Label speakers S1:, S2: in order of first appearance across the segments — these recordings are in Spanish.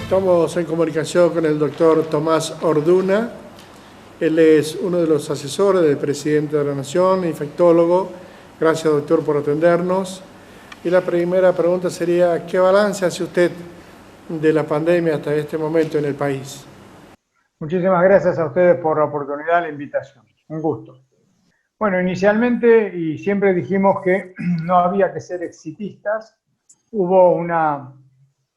S1: Estamos en comunicación con el doctor Tomás Orduna. Él es uno de los asesores del presidente de la Nación, infectólogo. Gracias, doctor, por atendernos. Y la primera pregunta sería, ¿qué balance hace usted de la pandemia hasta este momento en el país?
S2: Muchísimas gracias a ustedes por la oportunidad, la invitación. Un gusto. Bueno, inicialmente, y siempre dijimos que no había que ser exitistas, hubo una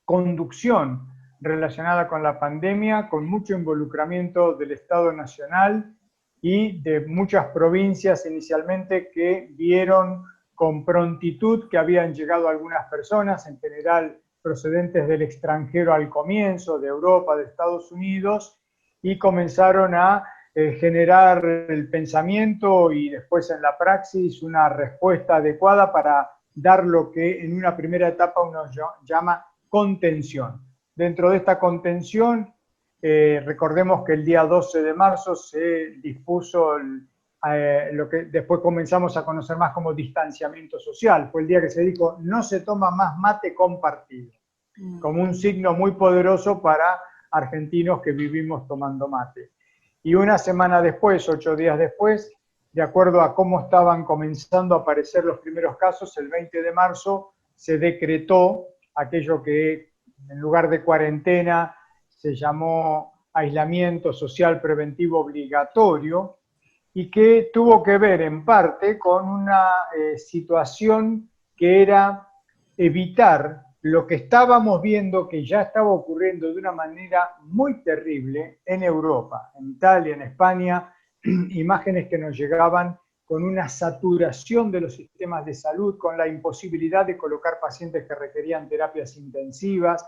S2: conducción relacionada con la pandemia, con mucho involucramiento del Estado Nacional y de muchas provincias inicialmente que vieron con prontitud que habían llegado algunas personas, en general procedentes del extranjero al comienzo, de Europa, de Estados Unidos, y comenzaron a generar el pensamiento y después en la praxis una respuesta adecuada para dar lo que en una primera etapa uno llama contención. Dentro de esta contención, recordemos que el día 12 de marzo se dispuso lo que después comenzamos a conocer más como distanciamiento social. Fue el día que se dijo, no se toma más mate compartido, como un signo muy poderoso para argentinos que vivimos tomando mate. Y una semana después, 8 días después, de acuerdo a cómo estaban comenzando a aparecer los primeros casos, el 20 de marzo se decretó aquello que en lugar de cuarentena se llamó aislamiento social preventivo obligatorio y que tuvo que ver en parte con una situación que era evitar lo que estábamos viendo que ya estaba ocurriendo de una manera muy terrible en Europa, en Italia, en España, imágenes que nos llegaban con una saturación de los sistemas de salud, con la imposibilidad de colocar pacientes que requerían terapias intensivas,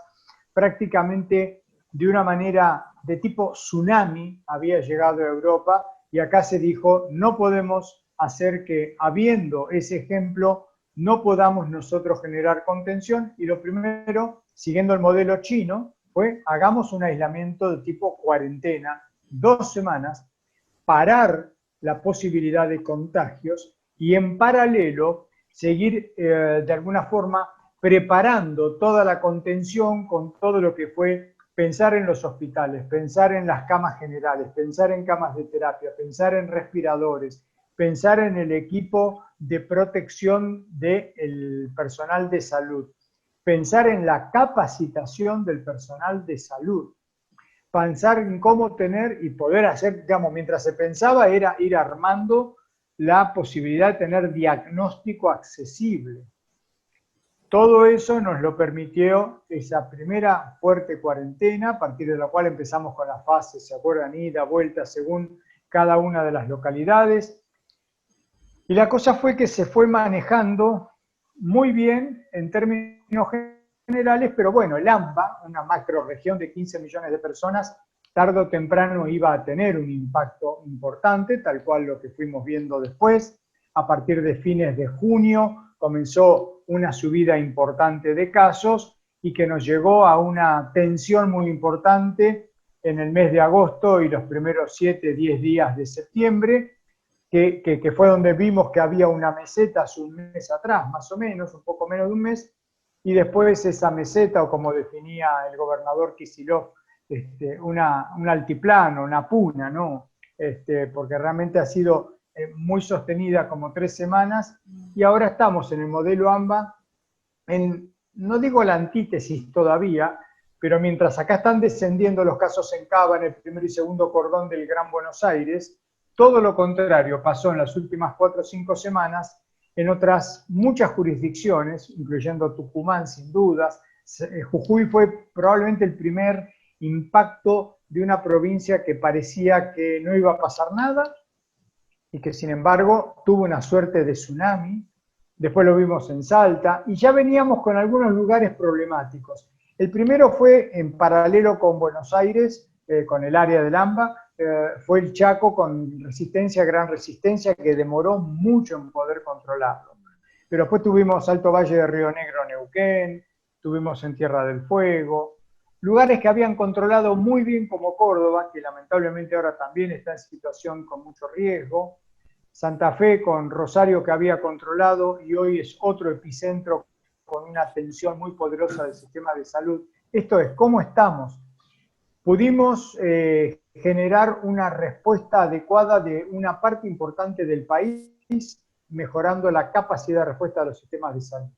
S2: prácticamente de una manera de tipo tsunami había llegado a Europa y acá se dijo, no podemos hacer que, habiendo ese ejemplo, no podamos nosotros generar contención y lo primero, siguiendo el modelo chino, fue hagamos un aislamiento de tipo cuarentena, 2 semanas, parar la posibilidad de contagios y en paralelo seguir de alguna forma preparando toda la contención con todo lo que fue pensar en los hospitales, pensar en las camas generales, pensar en camas de terapia, pensar en respiradores, pensar en el equipo de protección del personal de salud, pensar en la capacitación del personal de salud, pensar en cómo tener y poder hacer, digamos, mientras se pensaba era ir armando la posibilidad de tener diagnóstico accesible. Todo eso nos lo permitió esa primera fuerte cuarentena, a partir de la cual empezamos con las fases, ¿se acuerdan? Ida, vuelta, según cada una de las localidades. Y la cosa fue que se fue manejando muy bien en términos generales, pero bueno, el AMBA, una macrorregión de 15 millones de personas, tarde o temprano iba a tener un impacto importante, tal cual lo que fuimos viendo después. A partir de fines de junio comenzó una subida importante de casos y que nos llevó a una tensión muy importante en el mes de agosto y los primeros 7, 10 días de septiembre, que fue donde vimos que había una meseta hace un mes atrás, más o menos, un poco menos de un mes, y después esa meseta, o como definía el gobernador Kicillof, un altiplano, una puna, ¿no? Porque realmente ha sido muy sostenida como 3 semanas, y ahora estamos en el modelo AMBA, no digo la antítesis todavía, pero mientras acá están descendiendo los casos en Cava, en el primer y segundo cordón del Gran Buenos Aires, todo lo contrario pasó en las últimas 4 o 5 semanas en otras muchas jurisdicciones, incluyendo Tucumán sin dudas. Jujuy fue probablemente el primer impacto de una provincia que parecía que no iba a pasar nada y que sin embargo tuvo una suerte de tsunami. Después lo vimos en Salta y ya veníamos con algunos lugares problemáticos. El primero fue en paralelo con Buenos Aires, con el área del AMBA, fue el Chaco con resistencia, gran resistencia, que demoró mucho en poder controlarlo. Pero después tuvimos Alto Valle de Río Negro, Neuquén, tuvimos en Tierra del Fuego, lugares que habían controlado muy bien como Córdoba, que lamentablemente ahora también está en situación con mucho riesgo. Santa Fe con Rosario que había controlado y hoy es otro epicentro con una tensión muy poderosa del sistema de salud. Esto es, ¿cómo estamos? Pudimos generar una respuesta adecuada de una parte importante del país, mejorando la capacidad de respuesta de los sistemas de salud.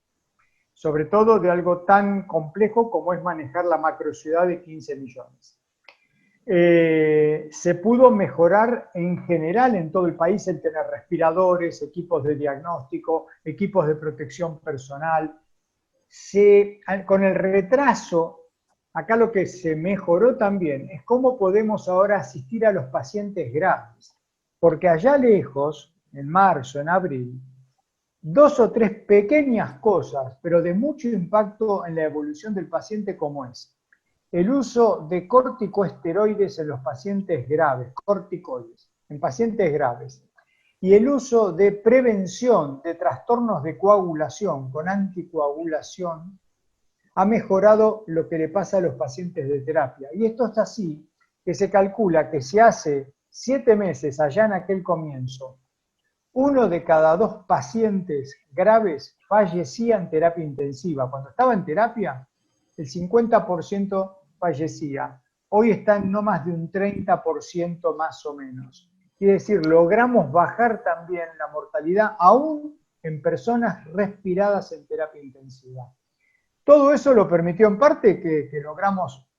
S2: Sobre todo de algo tan complejo como es manejar la macrociudad de 15 millones. Se pudo mejorar en general en todo el país el tener respiradores, equipos de diagnóstico, equipos de protección personal. Con el retraso, acá lo que se mejoró también es cómo podemos ahora asistir a los pacientes graves. Porque allá lejos, en marzo, en abril, 2 o 3 pequeñas cosas, pero de mucho impacto en la evolución del paciente, como es el uso de corticosteroides en los pacientes graves, corticoides, en pacientes graves, y el uso de prevención de trastornos de coagulación con anticoagulación, ha mejorado lo que le pasa a los pacientes de terapia. Y esto es así, que se calcula que si hace 7 meses, allá en aquel comienzo, 1 de cada 2 pacientes graves fallecía en terapia intensiva. Cuando estaba en terapia, el 50% fallecía. Hoy está en no más de un 30% más o menos. Quiere decir, logramos bajar también la mortalidad aún en personas respiradas en terapia intensiva. Todo eso lo permitió en parte que logramos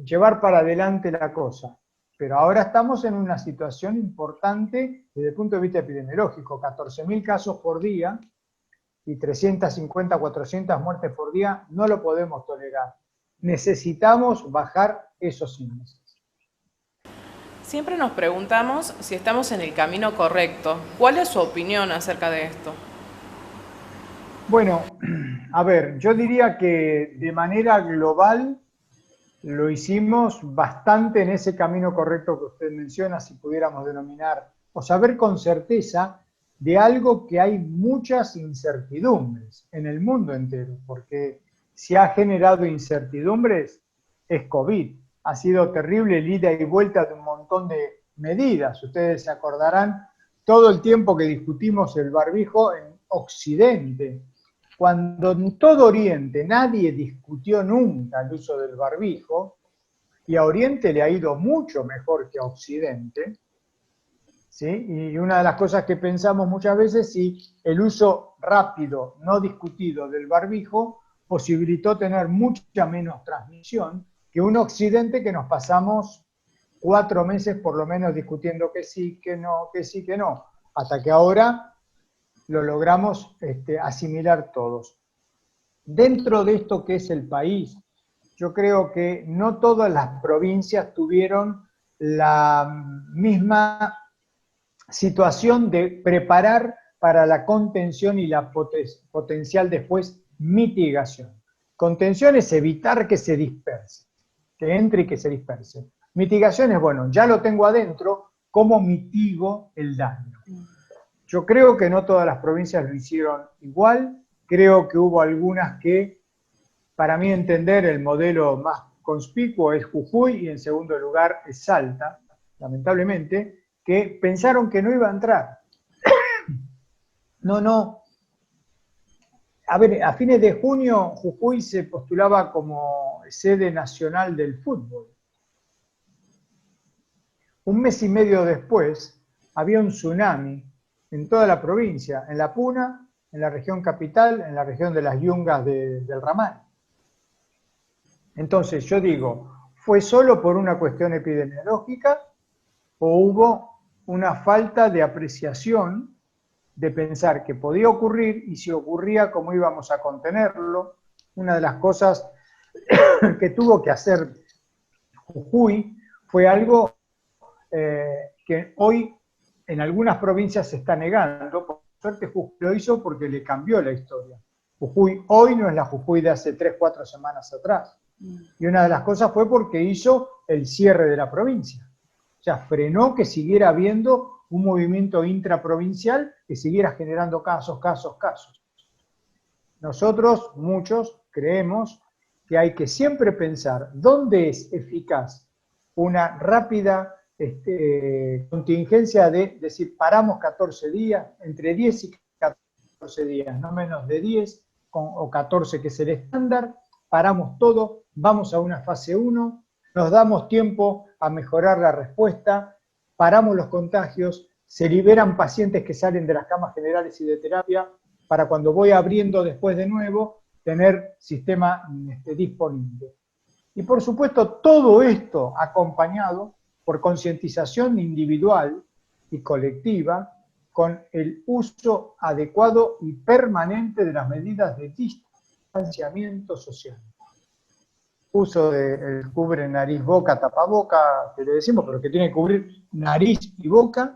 S2: llevar para adelante la cosa. Pero ahora estamos en una situación importante desde el punto de vista epidemiológico. 14.000 casos por día y 350, 400 muertes por día, no lo podemos tolerar. Necesitamos bajar esos índices.
S3: Siempre nos preguntamos si estamos en el camino correcto. ¿Cuál es su opinión acerca de esto?
S2: Bueno, a ver, yo diría que de manera global lo hicimos bastante en ese camino correcto que usted menciona, si pudiéramos denominar, o saber con certeza de algo que hay muchas incertidumbres en el mundo entero, porque si ha generado incertidumbres es COVID. Ha sido terrible el ida y vuelta de un montón de medidas. Ustedes se acordarán todo el tiempo que discutimos el barbijo en Occidente, cuando en todo Oriente nadie discutió nunca el uso del barbijo, y a Oriente le ha ido mucho mejor que a Occidente, ¿sí? Y una de las cosas que pensamos muchas veces, si el uso rápido, no discutido del barbijo, posibilitó tener mucha menos transmisión que un Occidente que nos pasamos 4 meses por lo menos discutiendo que sí, que no, que sí, que no, hasta que ahora lo logramos asimilar todos. Dentro de esto que es el país, yo creo que no todas las provincias tuvieron la misma situación de preparar para la contención y la potencial después mitigación. Contención es evitar que se disperse, que entre y que se disperse. Mitigación es, bueno, ya lo tengo adentro, ¿cómo mitigo el daño? Yo creo que no todas las provincias lo hicieron igual, creo que hubo algunas que, para mí entender, el modelo más conspicuo es Jujuy y en segundo lugar es Salta, lamentablemente, que pensaron que no iba a entrar. No. A ver, a fines de junio Jujuy se postulaba como sede nacional del fútbol. Un mes y medio después había un tsunami en toda la provincia, en La Puna, en la región capital, en la región de las Yungas del Ramal. Entonces yo digo, ¿fue solo por una cuestión epidemiológica o hubo una falta de apreciación de pensar que podía ocurrir y si ocurría, cómo íbamos a contenerlo? Una de las cosas que tuvo que hacer Jujuy fue algo que hoy en algunas provincias se está negando. Por suerte Jujuy lo hizo porque le cambió la historia. Jujuy hoy no es la Jujuy de hace 3, 4 semanas atrás. Y una de las cosas fue porque hizo el cierre de la provincia. O sea, frenó que siguiera habiendo un movimiento intraprovincial que siguiera generando casos. Nosotros, muchos, creemos que hay que siempre pensar dónde es eficaz una rápida contingencia de decir, paramos 14 días, entre 10 y 14 días, no menos de 10 o 14 que es el estándar, paramos todo, vamos a una fase 1, nos damos tiempo a mejorar la respuesta, paramos los contagios, se liberan pacientes que salen de las camas generales y de terapia para cuando voy abriendo después de nuevo, tener sistema disponible. Y por supuesto todo esto acompañado por concientización individual y colectiva con el uso adecuado y permanente de las medidas de distanciamiento social. Uso del cubre nariz, boca, tapaboca, que le decimos, pero que tiene que cubrir nariz y boca,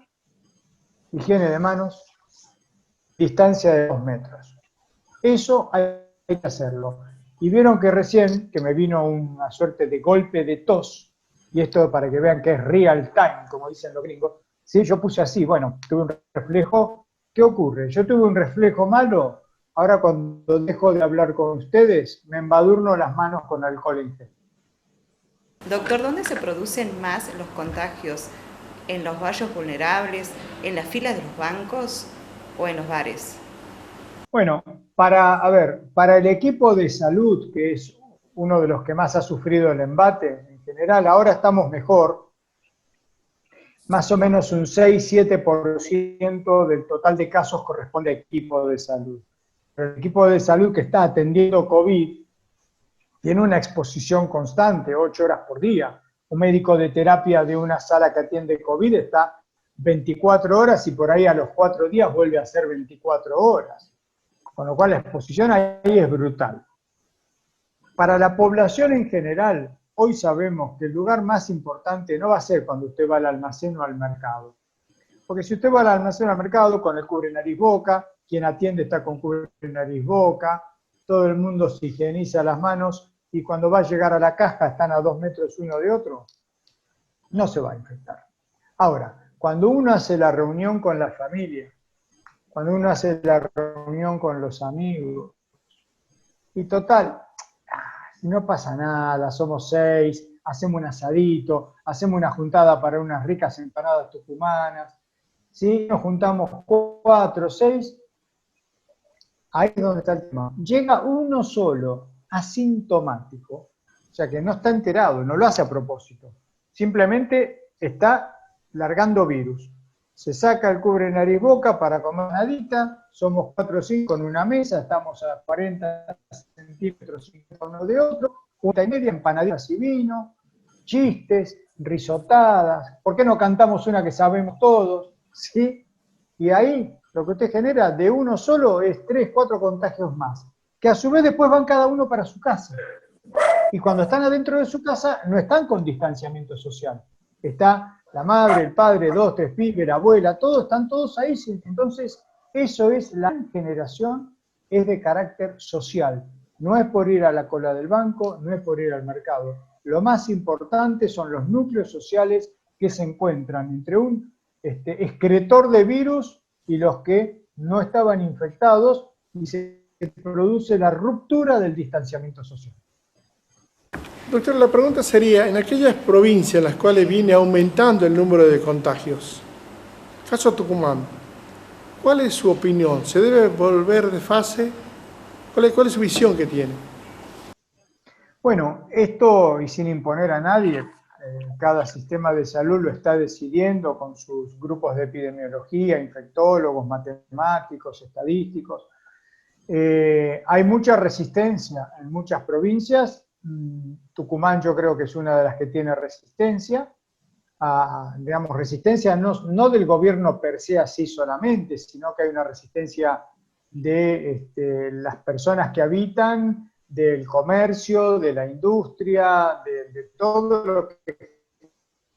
S2: higiene de manos, distancia de 2 metros. Eso hay que hacerlo. Y vieron que recién, que me vino una suerte de golpe de tos, y esto para que vean que es real time, como dicen los gringos, ¿sí? Yo puse así, bueno, tuve un reflejo. ¿Qué ocurre? Yo tuve un reflejo malo, ahora cuando dejo de hablar con ustedes, me embadurno las manos con alcohol en gel.
S4: Doctor, ¿dónde se producen más los contagios? ¿En los barrios vulnerables, en las filas de los bancos o en los bares?
S2: Bueno, para el equipo de salud, que es uno de los que más ha sufrido el embate en general, ahora estamos mejor, más o menos un 6-7% del total de casos corresponde a equipo de salud. Pero el equipo de salud que está atendiendo COVID tiene una exposición constante, 8 horas por día. Un médico de terapia de una sala que atiende COVID está 24 horas y por ahí a los 4 días vuelve a ser 24 horas. Con lo cual la exposición ahí es brutal. Para la población en general, hoy sabemos que el lugar más importante no va a ser cuando usted va al almacén o al mercado. Porque si usted va al almacén o al mercado con el cubre nariz boca, quien atiende está con cubre nariz boca, todo el mundo se higieniza las manos y cuando va a llegar a la caja están a 2 metros uno de otro, no se va a infectar. Ahora, cuando uno hace la reunión con la familia, cuando uno hace la reunión con los amigos, y total, si no pasa nada, somos 6, hacemos un asadito, hacemos una juntada para unas ricas empanadas tucumanas, ¿sí? Nos juntamos 4, 6, ahí es donde está el tema. Llega uno solo, asintomático, o sea que no está enterado, no lo hace a propósito, simplemente está largando virus. Se saca el cubre nariz boca para comer nadita, somos 4 o 5 en una mesa, estamos a 40 centímetros uno de otro, 1,5 empanaditas y vino, chistes, risotadas, ¿por qué no cantamos una que sabemos todos? ¿Sí? Y ahí lo que usted genera de uno solo es 3, 4 contagios más, que a su vez después van cada uno para su casa. Y cuando están adentro de su casa no están con distanciamiento social, está la madre, el padre, 2, 3 pibes, la abuela, todos, están todos ahí. Entonces, eso es la generación, es de carácter social. No es por ir a la cola del banco, no es por ir al mercado. Lo más importante son los núcleos sociales que se encuentran entre un excretor de virus y los que no estaban infectados y se produce la ruptura del distanciamiento social.
S1: Doctor, la pregunta sería, en aquellas provincias en las cuales viene aumentando el número de contagios, caso Tucumán, ¿cuál es su opinión? ¿Se debe volver de fase? ¿Cuál es su visión que tiene?
S2: Bueno, esto, y sin imponer a nadie, cada sistema de salud lo está decidiendo con sus grupos de epidemiología, infectólogos, matemáticos, estadísticos. Hay mucha resistencia en muchas provincias. Tucumán yo creo que es una de las que tiene resistencia, digamos, resistencia no del gobierno per se así solamente, sino que hay una resistencia de las personas que habitan, del comercio, de la industria, de todo lo que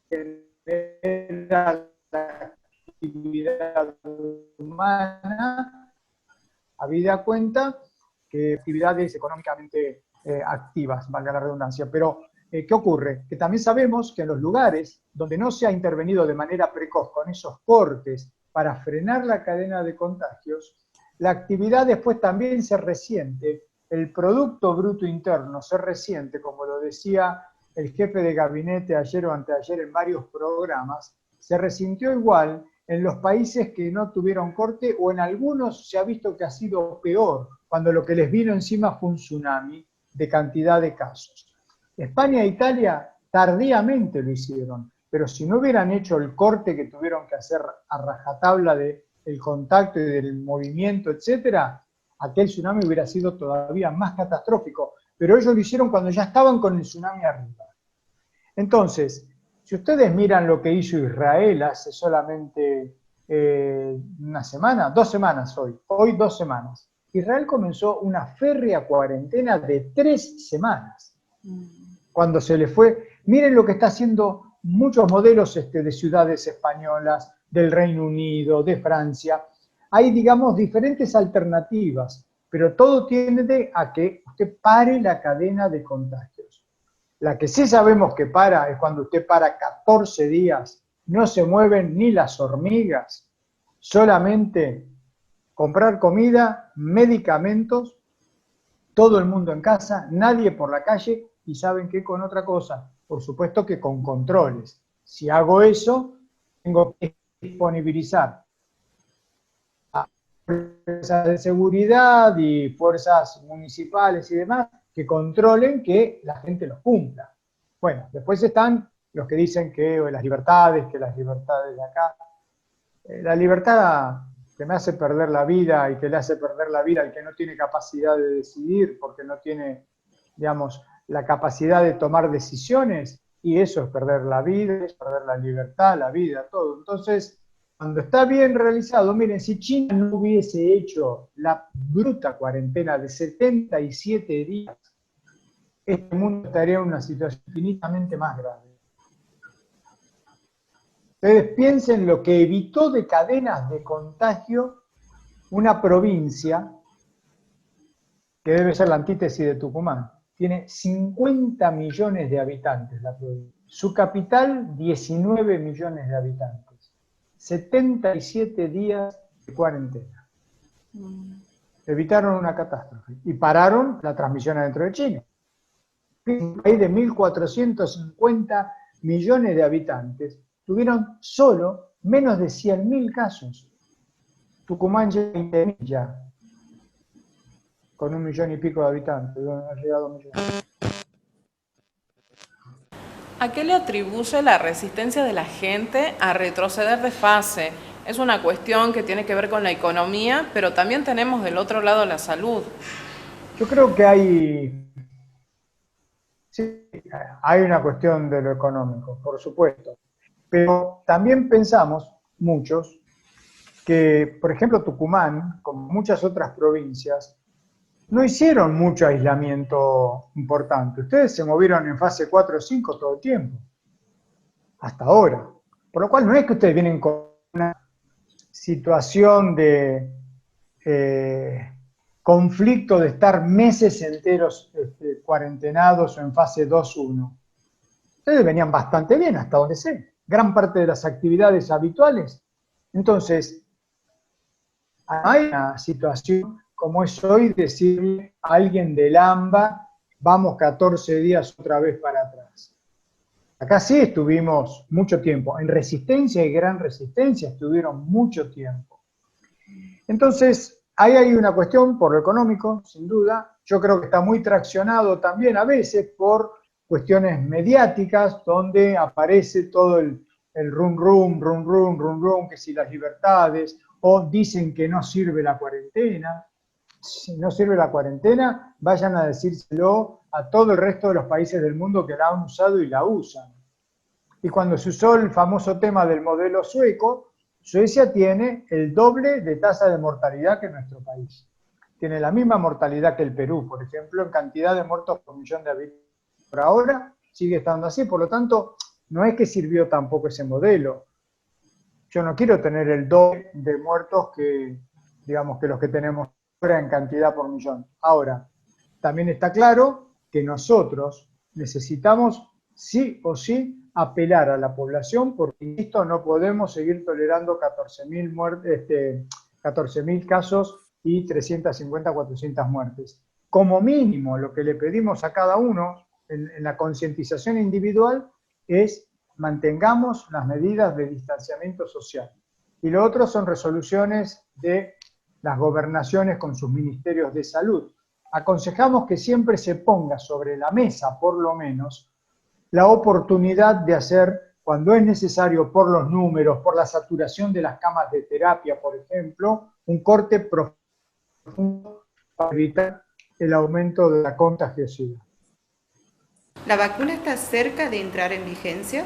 S2: genera la actividad humana, habida cuenta que actividades económicamente activas, valga la redundancia. Pero, ¿qué ocurre? Que también sabemos que en los lugares donde no se ha intervenido de manera precoz con esos cortes para frenar la cadena de contagios, la actividad después también se resiente, el Producto Bruto Interno se resiente, como lo decía el jefe de gabinete ayer o anteayer en varios programas, se resintió igual en los países que no tuvieron corte, o en algunos se ha visto que ha sido peor, cuando lo que les vino encima fue un tsunami de cantidad de casos. España e Italia tardíamente lo hicieron, pero si no hubieran hecho el corte que tuvieron que hacer a rajatabla del contacto y del movimiento, etcétera, aquel tsunami hubiera sido todavía más catastrófico. Pero ellos lo hicieron cuando ya estaban con el tsunami arriba. Entonces, si ustedes miran lo que hizo Israel hace solamente una semana, 2 semanas hoy 2 semanas, Israel comenzó una férrea cuarentena de 3 semanas. Cuando se le fue, miren lo que está haciendo muchos modelos de ciudades españolas, del Reino Unido, de Francia. Hay, digamos, diferentes alternativas, pero todo tiende a que usted pare la cadena de contagios. La que sí sabemos que para es cuando usted para 14 días, no se mueven ni las hormigas, solamente comprar comida, medicamentos, todo el mundo en casa, nadie por la calle, y ¿saben qué? Con otra cosa, por supuesto que con controles. Si hago eso, tengo que disponibilizar a fuerzas de seguridad y fuerzas municipales y demás que controlen que la gente los cumpla. Bueno, después están los que dicen que las libertades de acá. La libertad que me hace perder la vida y que le hace perder la vida al que no tiene capacidad de decidir, porque no tiene, digamos, la capacidad de tomar decisiones, y eso es perder la vida, es perder la libertad, la vida, todo. Entonces, cuando está bien realizado, miren, si China no hubiese hecho la bruta cuarentena de 77 días, este mundo estaría en una situación infinitamente más grave. Ustedes piensen lo que evitó de cadenas de contagio una provincia que debe ser la antítesis de Tucumán. Tiene 50 millones de habitantes la provincia. Su capital, 19 millones de habitantes. 77 días de cuarentena. Evitaron una catástrofe y pararon la transmisión adentro de China. Un país de 1.450 millones de habitantes tuvieron solo menos de 100.000 casos. Tucumán llega a 20.000 ya, con 1 millón y pico de habitantes, ha llegado a 2 millones.
S3: ¿A qué le atribuye la resistencia de la gente a retroceder de fase? Es una cuestión que tiene que ver con la economía, pero también tenemos del otro lado la salud.
S2: Yo creo que hay una cuestión de lo económico, por supuesto. Pero también pensamos, muchos, que, por ejemplo, Tucumán, como muchas otras provincias, no hicieron mucho aislamiento importante. Ustedes se movieron en fase 4 o 5 todo el tiempo, hasta ahora. Por lo cual no es que ustedes vienen con una situación de conflicto de estar meses enteros cuarentenados o en fase 2-1. Ustedes venían bastante bien, hasta donde sé. Gran parte de las actividades habituales. Entonces, hay una situación como es hoy decirle a alguien del AMBA, vamos 14 días otra vez para atrás. Acá sí estuvimos mucho tiempo, en resistencia y gran resistencia estuvieron mucho tiempo. Entonces, ahí hay una cuestión por lo económico, sin duda. Yo creo que está muy traccionado también a veces por cuestiones mediáticas, donde aparece todo el rum rum, que si las libertades, o dicen que no sirve la cuarentena. Si no sirve la cuarentena, vayan a decírselo a todo el resto de los países del mundo que la han usado y la usan. Y cuando se usó el famoso tema del modelo sueco, Suecia tiene el doble de tasa de mortalidad que nuestro país. Tiene la misma mortalidad que el Perú, por ejemplo, en cantidad de muertos por millón de habitantes. Por ahora sigue estando así, por lo tanto, no es que sirvió tampoco ese modelo. Yo no quiero tener el doble de muertos que, digamos, que los que tenemos ahora en cantidad por millón. Ahora, también está claro que nosotros necesitamos sí o sí apelar a la población, porque esto no podemos seguir tolerando 14.000 casos y 350, 400 muertes. Como mínimo, lo que le pedimos a cada uno en la concientización individual es mantengamos las medidas de distanciamiento social. Y lo otro son resoluciones de las gobernaciones con sus ministerios de salud. Aconsejamos que siempre se ponga sobre la mesa, por lo menos, la oportunidad de hacer, cuando es necesario por los números, por la saturación de las camas de terapia, por ejemplo, un corte profundo para evitar el aumento de la contagiosidad.
S4: ¿La vacuna está cerca de entrar en vigencia?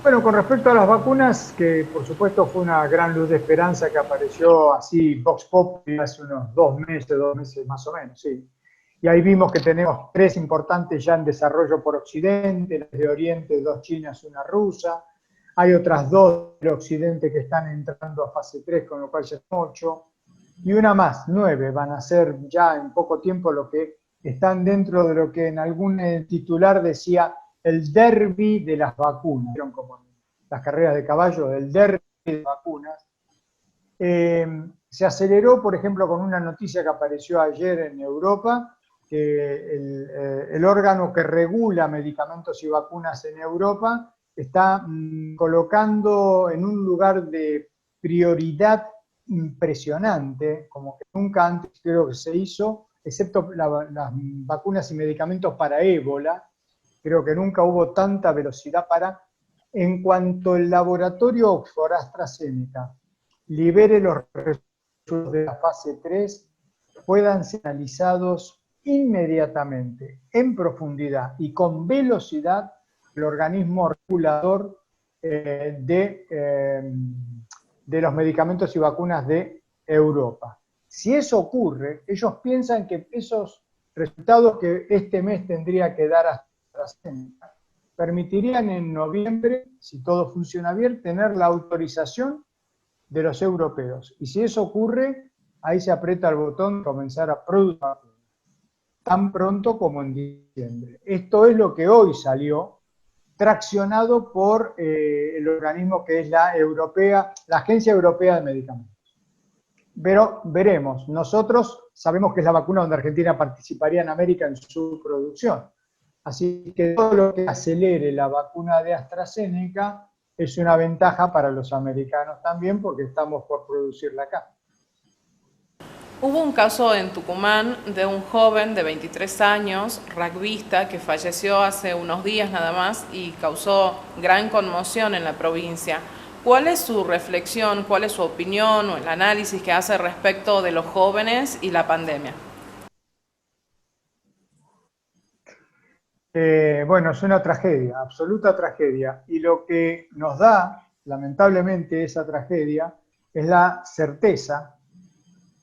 S2: Bueno, con respecto a las vacunas, que por supuesto fue una gran luz de esperanza que apareció así, Vox Populi, hace unos 2 meses más o menos, sí. Y ahí vimos que tenemos 3 importantes ya en desarrollo por Occidente, las de Oriente, 2 chinas, 1 rusa. Hay otras 2 del Occidente que están entrando a fase 3, con lo cual ya son 8. Y una más, 9, van a ser ya en poco tiempo lo que están dentro de lo que en algún titular decía el derbi de las vacunas. Vieron como las carreras de caballo, el derbi de las vacunas. Se aceleró, por ejemplo, con una noticia que apareció ayer en Europa, que el órgano que regula medicamentos y vacunas en Europa está colocando en un lugar de prioridad impresionante, como que nunca antes creo que se hizo, excepto las vacunas y medicamentos para ébola. Creo que nunca hubo tanta velocidad para, en cuanto el laboratorio Oxford AstraZeneca libere los resultados de la fase 3, puedan ser analizados inmediatamente, en profundidad y con velocidad, el organismo regulador de los medicamentos y vacunas de Europa. Si eso ocurre, ellos piensan que esos resultados que este mes tendría que dar AstraZeneca permitirían en noviembre, si todo funciona bien, tener la autorización de los europeos. Y si eso ocurre, ahí se aprieta el botón comenzar a producir tan pronto como en diciembre. Esto es lo que hoy salió, traccionado por el organismo que es la Agencia Europea de Medicamentos. Pero veremos, nosotros sabemos que es la vacuna donde Argentina participaría en América en su producción. Así que todo lo que acelere la vacuna de AstraZeneca es una ventaja para los americanos también, porque estamos por producirla acá.
S3: Hubo un caso en Tucumán de un joven de 23 años, rugbyista, que falleció hace unos días nada más y causó gran conmoción en la provincia. ¿Cuál es su reflexión, cuál es su opinión o el análisis que hace respecto de los jóvenes y la pandemia?
S2: Bueno, es una tragedia, absoluta tragedia. Y lo que nos da, lamentablemente, esa tragedia es la certeza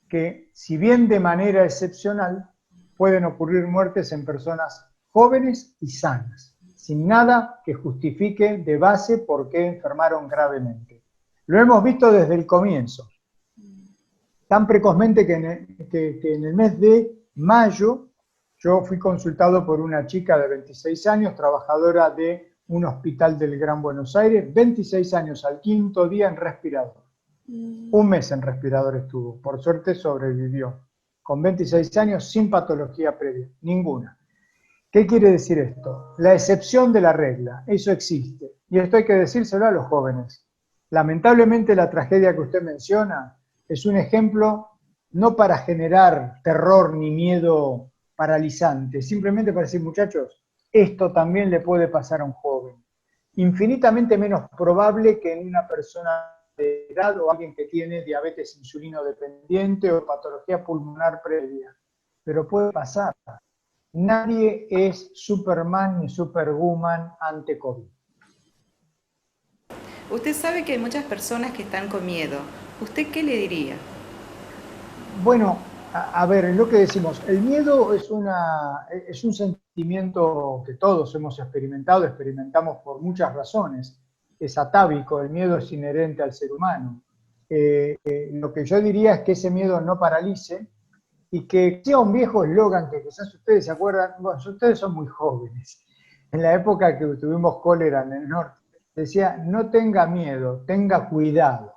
S2: que, si bien de manera excepcional, pueden ocurrir muertes en personas jóvenes y sanas, sin nada que justifique de base por qué enfermaron gravemente. Lo hemos visto desde el comienzo, tan precozmente que en el mes de mayo yo fui consultado por una chica de 26 años, trabajadora de un hospital del Gran Buenos Aires, 26 años, al 5.º día en respirador. 1 mes en respirador estuvo, por suerte sobrevivió, con 26 años sin patología previa, ninguna. ¿Qué quiere decir esto? La excepción de la regla, eso existe, y esto hay que decírselo a los jóvenes. Lamentablemente la tragedia que usted menciona es un ejemplo no para generar terror ni miedo paralizante, simplemente para decir, muchachos, esto también le puede pasar a un joven. Infinitamente menos probable que en una persona de edad o alguien que tiene diabetes insulino dependiente o patología pulmonar previa. Pero puede pasar. Nadie es Superman ni Superwoman ante COVID.
S4: Usted sabe que hay muchas personas que están con miedo. ¿Usted qué le diría?
S2: Bueno, a ver, lo que decimos, el miedo es un sentimiento que todos hemos experimentamos por muchas razones. Es atávico, el miedo es inherente al ser humano. Lo que yo diría es que ese miedo no paralice y que sea un viejo eslogan que quizás ustedes se acuerdan, bueno, ustedes son muy jóvenes. En la época que tuvimos cólera en el norte, decía, no tenga miedo, tenga cuidado.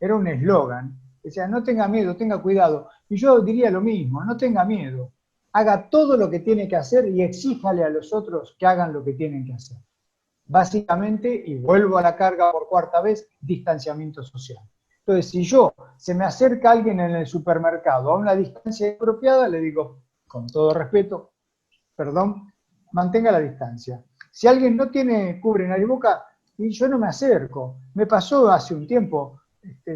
S2: Era un eslogan. Decía, no tenga miedo, tenga cuidado. Y yo diría lo mismo, no tenga miedo. haga todo lo que tiene que hacer y exíjale a los otros que hagan lo que tienen que hacer. Básicamente, y vuelvo a la carga por cuarta vez, distanciamiento social. Entonces, si se me acerca alguien en el supermercado a una distancia apropiada, le digo, con todo respeto, perdón, mantenga la distancia. Si alguien no tiene cubre nariz boca, y yo no me acerco. Me pasó hace un tiempo,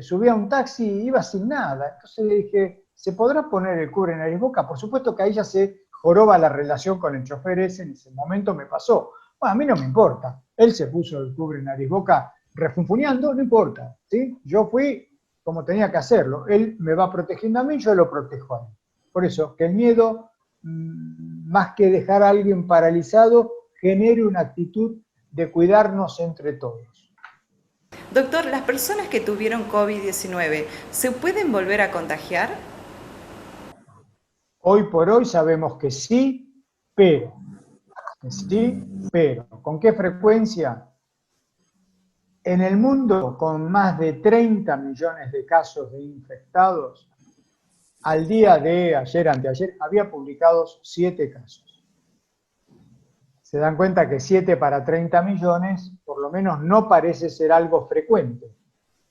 S2: subí a un taxi y iba sin nada. Entonces le dije, ¿se podrá poner el cubre nariz boca? Por supuesto que ahí ya se joroba la relación con el chofer ese, en ese momento me pasó. Bueno, a mí no me importa. Él se puso el cubre nariz boca refunfuñando, no importa, ¿sí? Yo fui como tenía que hacerlo. Él me va protegiendo a mí, yo lo protejo a él. Por eso, que el miedo, más que dejar a alguien paralizado, genere una actitud de cuidarnos entre todos.
S4: Doctor, ¿las personas que tuvieron COVID-19 se pueden volver a contagiar?
S2: Hoy por hoy sabemos que sí, pero. ¿Con qué frecuencia? En el mundo, con más de 30 millones de casos de infectados, al día de ayer, anteayer, había publicados 7 casos. Se dan cuenta que 7 para 30 millones, por lo menos no parece ser algo frecuente,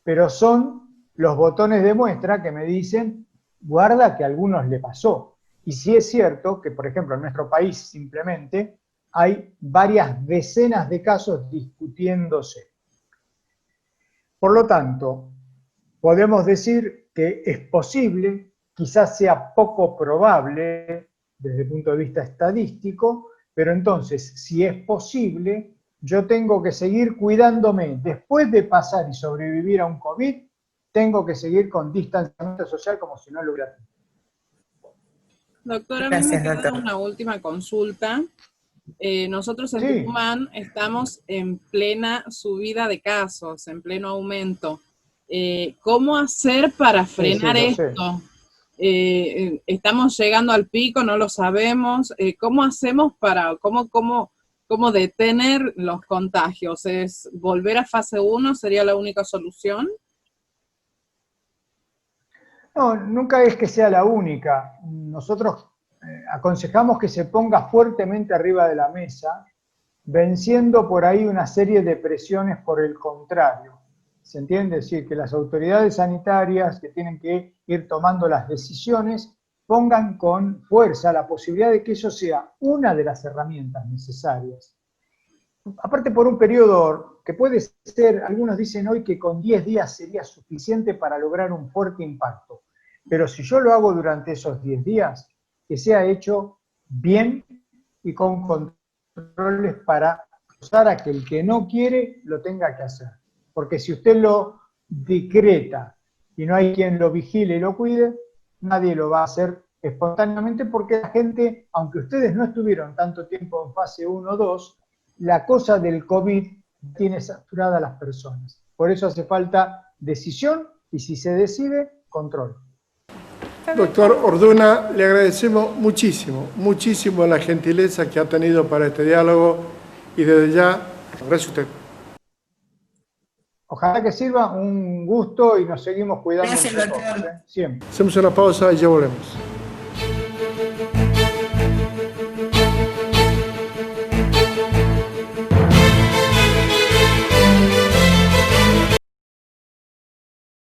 S2: pero son los botones de muestra que me dicen, guarda que a algunos le pasó. Y sí es cierto que, por ejemplo, en nuestro país simplemente hay varias decenas de casos discutiéndose. Por lo tanto, podemos decir que es posible, quizás sea poco probable desde el punto de vista estadístico, pero entonces, si es posible, yo tengo que seguir cuidándome. Después de pasar y sobrevivir a un COVID, tengo que seguir con distanciamiento social como si no lo hubiera tenido.
S3: Doctora, a mí me queda una última consulta. Nosotros en Tucumán estamos en plena subida de casos, en pleno aumento. ¿Cómo hacer para frenar esto? Estamos llegando al pico, no lo sabemos. ¿Cómo hacemos para, cómo detener los contagios? ¿Es volver a fase 1? ¿Sería la única solución?
S2: No, nunca es que sea la única. Nosotros aconsejamos que se ponga fuertemente arriba de la mesa, venciendo por ahí una serie de presiones por el contrario. ¿Se entiende? Es decir, que las autoridades sanitarias que tienen que ir tomando las decisiones pongan con fuerza la posibilidad de que eso sea una de las herramientas necesarias. Aparte por un periodo que puede ser, algunos dicen hoy que con 10 días sería suficiente para lograr un fuerte impacto. Pero si yo lo hago durante esos 10 días, que sea hecho bien y con controles para forzar a que el que no quiere lo tenga que hacer. Porque si usted lo decreta y no hay quien lo vigile y lo cuide, nadie lo va a hacer espontáneamente porque la gente, aunque ustedes no estuvieron tanto tiempo en fase 1 o 2, la cosa del COVID tiene saturada a las personas. Por eso hace falta decisión y si se decide, control.
S1: Doctor Orduna, le agradecemos muchísimo la gentileza que ha tenido para este diálogo y desde ya, gracias a usted.
S2: Ojalá que sirva, un gusto y nos seguimos cuidando.
S5: Gracias, doctor.
S2: Siempre.
S1: Hacemos una pausa y ya volvemos.